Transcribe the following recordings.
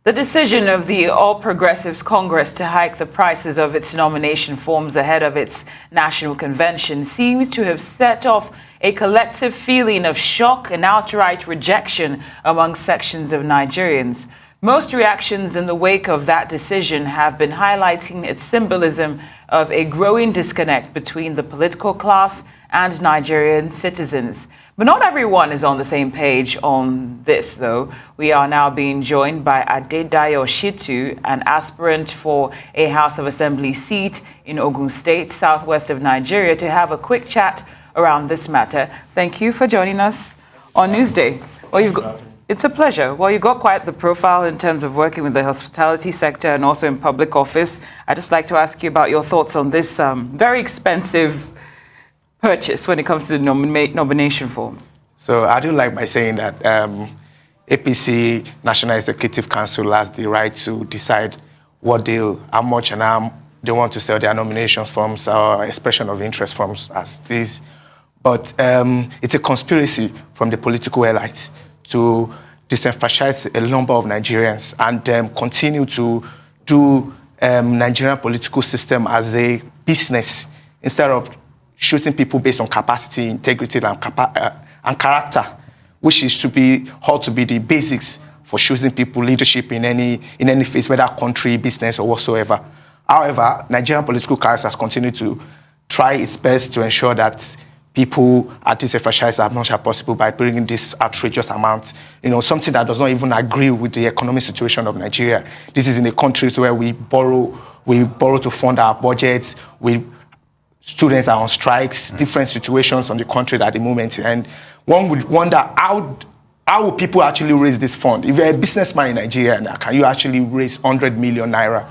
The decision of the All Progressives Congress to hike the prices of its nomination forms ahead of its national convention seems to have set off a collective feeling of shock and outright rejection among sections of Nigerians. Most reactions in the wake of that decision have been highlighting its symbolism of a growing disconnect between the political class and Nigerian citizens. But not everyone is on the same page on this, though. We are now being joined by Adedayo Shittu, an aspirant for a House of Assembly seat in Ogun State, southwest of Nigeria, to have a quick chat around this matter. Thank you for joining us on Newsday. Well, it's a pleasure. Well, you got quite the profile in terms of working with the hospitality sector and also in public office. I'd just like to ask you about your thoughts on this very expensive purchase when it comes to the nomination forms. So I do like by saying that APC National Executive Council has the right to decide how much and how they want to sell their nominations forms or expression of interest forms as this. But it's a conspiracy from the political elites to disenfranchise a number of Nigerians and continue to do Nigerian political system as a business instead of choosing people based on capacity, integrity, and character, which is to be the basics for choosing people leadership in any phase, whether country, business, or whatsoever. However, Nigerian political class has continued to try its best to ensure that people are disenfranchised as much as possible by bringing this outrageous amount, something that does not even agree with the economic situation of Nigeria. This is in a country where we borrow to fund our budgets. Students are on strikes, different situations on the country at the moment. And one would wonder, how will people actually raise this fund? If you're a businessman in Nigeria, can you actually raise 100 million naira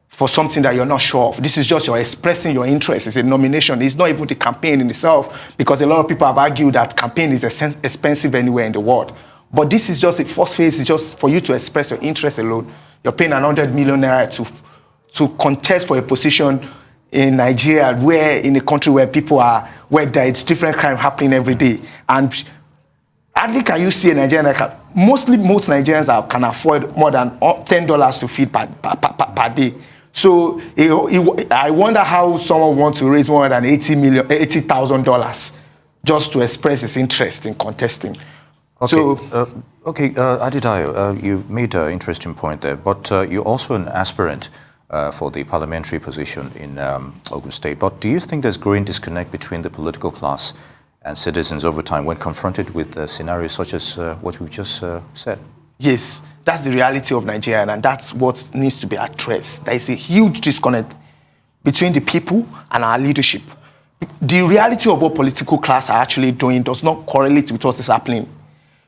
for something that you're not sure of? This is just you're expressing your interest. It's a nomination. It's not even the campaign in itself, because a lot of people have argued that campaign is expensive anywhere in the world. But this is just the first phase. It's just for you to express your interest alone. You're paying 100 million naira to contest for a position in Nigeria, in a country where there is different crime happening every day. And hardly can you see a Nigerian most Nigerians can afford more than $10 to feed per day. So I wonder how someone wants to raise more than $80,000 just to express his interest in contesting. Okay, Adedayo, you've made an interesting point there, but you're also an aspirant for the parliamentary position in Ogun State. But do you think there's growing disconnect between the political class and citizens over time when confronted with scenarios such as what we just said? Yes, that's the reality of Nigeria, and that's what needs to be addressed. There is a huge disconnect between the people and our leadership. The reality of what political class are actually doing does not correlate with what is happening.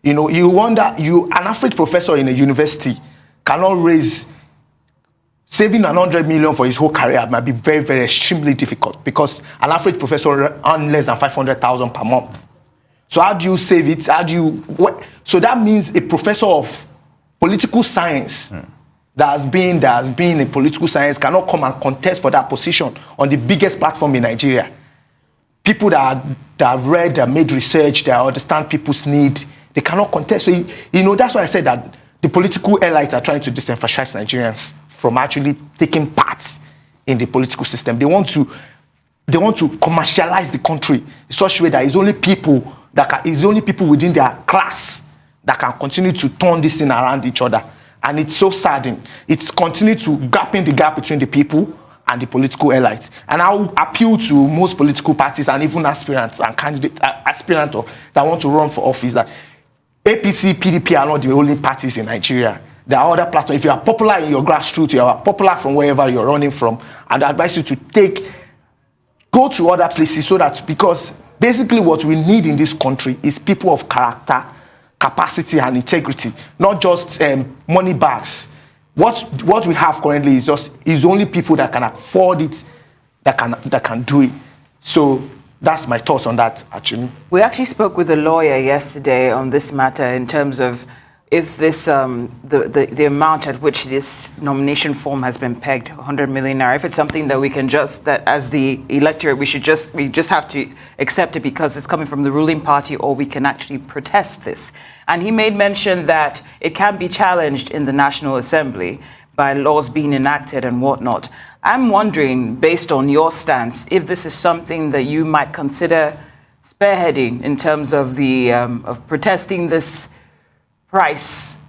You wonder, an average professor in a university cannot raise saving 100 million for his whole career might be very, very extremely difficult, because an average professor earns less than 500,000 per month. So how do you save it? So that means a professor of political science that has been in political science cannot come and contest for that position on the biggest platform in Nigeria. People that have read, that made research, that understand people's need, they cannot contest. So that's why I said that the political elites are trying to disenfranchise Nigerians from actually taking part in the political system. They want to commercialize the country in such a way that it's only people within their class that can continue to turn this thing around each other. And it's so saddening. It's continued to gap between the people and the political elites. And I will appeal to most political parties and even aspirants and aspirants that want to run for office that APC, PDP are not the only parties in Nigeria. There are other platforms. If you are popular in your grassroots, you are popular from wherever you're running from, and I advise you to go to other places because basically what we need in this country is people of character, capacity, and integrity, not just money bags. What we have currently is only people that can afford it, that can do it. So that's my thoughts on that, actually. We actually spoke with a lawyer yesterday on this matter in terms of is this the amount at which this nomination form has been pegged, 100 million naira? If it's something that we can that as the electorate, we just have to accept it because it's coming from the ruling party, or we can actually protest this. And he made mention that it can be challenged in the National Assembly by laws being enacted and whatnot. I'm wondering, based on your stance, if this is something that you might consider spearheading in terms of the of protesting this price.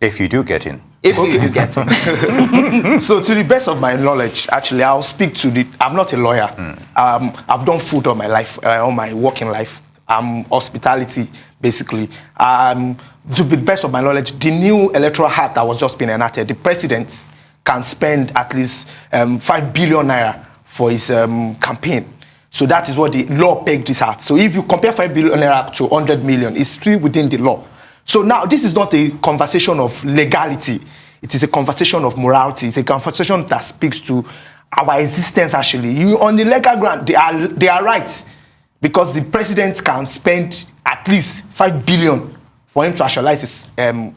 If you do get in. If you do get in. So to the best of my knowledge, actually, I'll speak to I'm not a lawyer. I've done food all my life, all my working life. Hospitality, basically. To the best of my knowledge, the new electoral act that was just being enacted, the president can spend at least 5 billion naira for his campaign. So that is what the law pegged this at. So if you compare 5 billion naira to 100 million, it's still within the law. So now this is not a conversation of legality. It is a conversation of morality. It's a conversation that speaks to our existence, actually. On the legal ground, they are right. Because the president can spend at least 5 billion for him to actualize his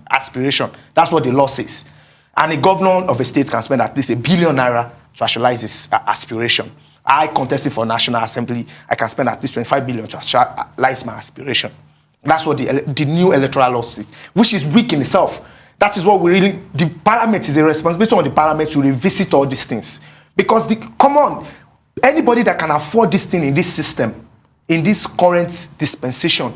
aspiration. That's what the law says. And a governor of a state can spend at least 1 billion naira to actualize his aspiration. I contested for National Assembly. I can spend at least 25 billion to actualize my aspiration. That's what the new electoral law says, which is weak in itself. That is what the parliament is a responsibility on the parliament to revisit all these things. Because, come on, anybody that can afford this thing in this system, in this current dispensation,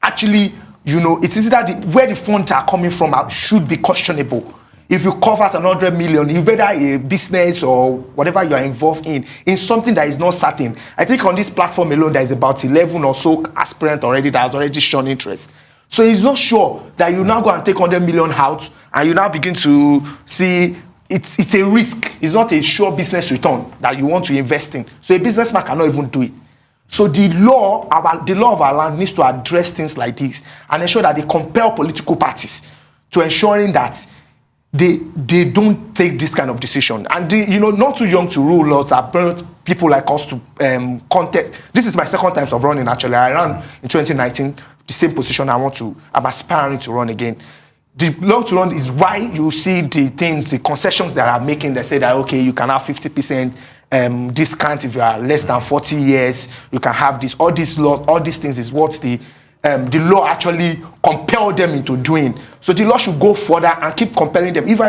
actually, it is that where the funds are coming from should be questionable. If you cover 100 million, you better a business or whatever you are involved in something that is not certain. I think on this platform alone, there is about 11 or so aspirants already that has already shown interest. So it's not sure that you now go and take 100 million out and you now begin to see it's a risk. It's not a sure business return that you want to invest in. So a businessman cannot even do it. So the law of our land needs to address things like this and ensure that they compel political parties to ensuring that they don't take this kind of decision. And not too young to rule laws that brought people like us to contest. This is my second time of running, actually. I ran in 2019, the same position I'm aspiring to run again. The law to run is why you see the concessions that are making. They say that, okay, you can have 50% discount if you are less than 40 years. You can have this. All these laws, all these things is what the law actually compelled them into doing. So the law should go further and keep compelling them. If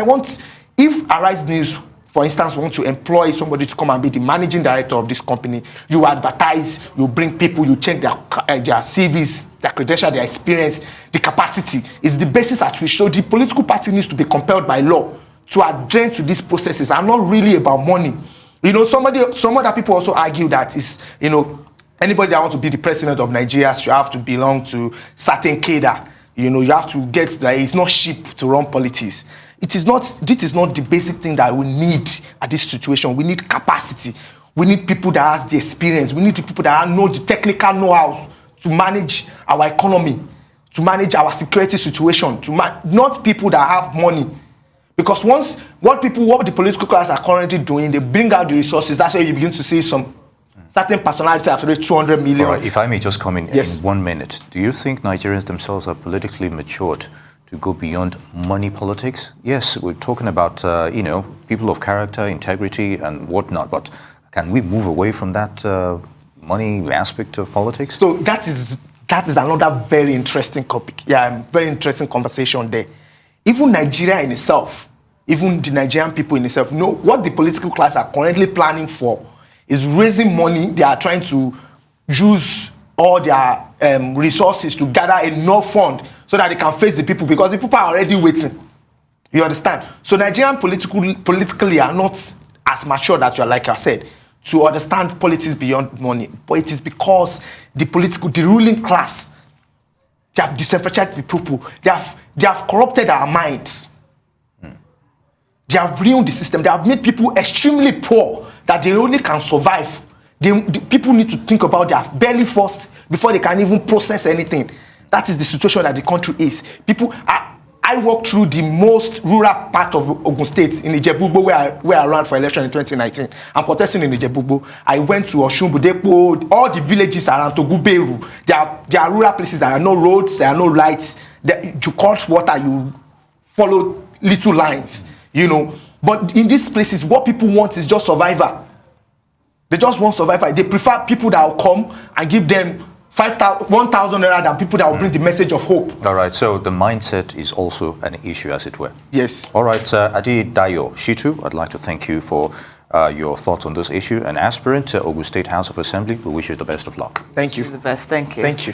Arise News, for instance, want to employ somebody to come and be the managing director of this company, you advertise, you bring people, you check their CVs, their credentials, their experience, the capacity is the basis at which. So the political party needs to be compelled by law to adhere to these processes and not really about money. Some other people also argue that anybody that wants to be the president of Nigeria should have to belong to certain cadre. You have to get that it's not cheap to run politics. This is not the basic thing that we need at this situation. We need capacity. We need people that have the experience. We need people that know the technical know-how to manage our economy, to manage our security situation, not people that have money. Because what the political class are currently doing, they bring out the resources. That's where you begin to see some certain personalities after 200 million. All right, if I may just come in yes. in 1 minute. Do you think Nigerians themselves are politically matured to go beyond money politics? Yes, we're talking about, people of character, integrity, and whatnot, but can we move away from that money aspect of politics? So that is another very interesting topic. Yeah, very interesting conversation there. Even Nigeria in itself, even the Nigerian people in itself, know what the political class are currently planning for is raising money. They are trying to use all their resources to gather enough fund so that they can face the people, because the people are already waiting. You understand? So Nigerian politically are not as mature as you are, like I said, to understand politics beyond money. But it is because the ruling class, they have disenfranchised the people. They have corrupted our minds. They have ruined the system. They have made people extremely poor that they only can survive. The people need to think about their belly first before they can even process anything. That is the situation that the country is. People, I I walked through the most rural part of Ogun State in Ijebu-Igbo where I ran for election in 2019. I'm contesting in Ijebu-Igbo. I went to Oshun-Budepo, all the villages around Toguberu. There are rural places, there are no roads, there are no lights. You cut water, you follow little lines, you know. But in these places, what people want is just survivor. They just want survivor. They prefer people that will come and give them 1,000 naira than people that will bring the message of hope. All right, so the mindset is also an issue, as it were. Yes. All right, Adedayo Shittu, I'd like to thank you for your thoughts on this issue. An aspirant to Ogun State House of Assembly, we wish you the best of luck. Thank you. You're the best. Thank you. Thank you.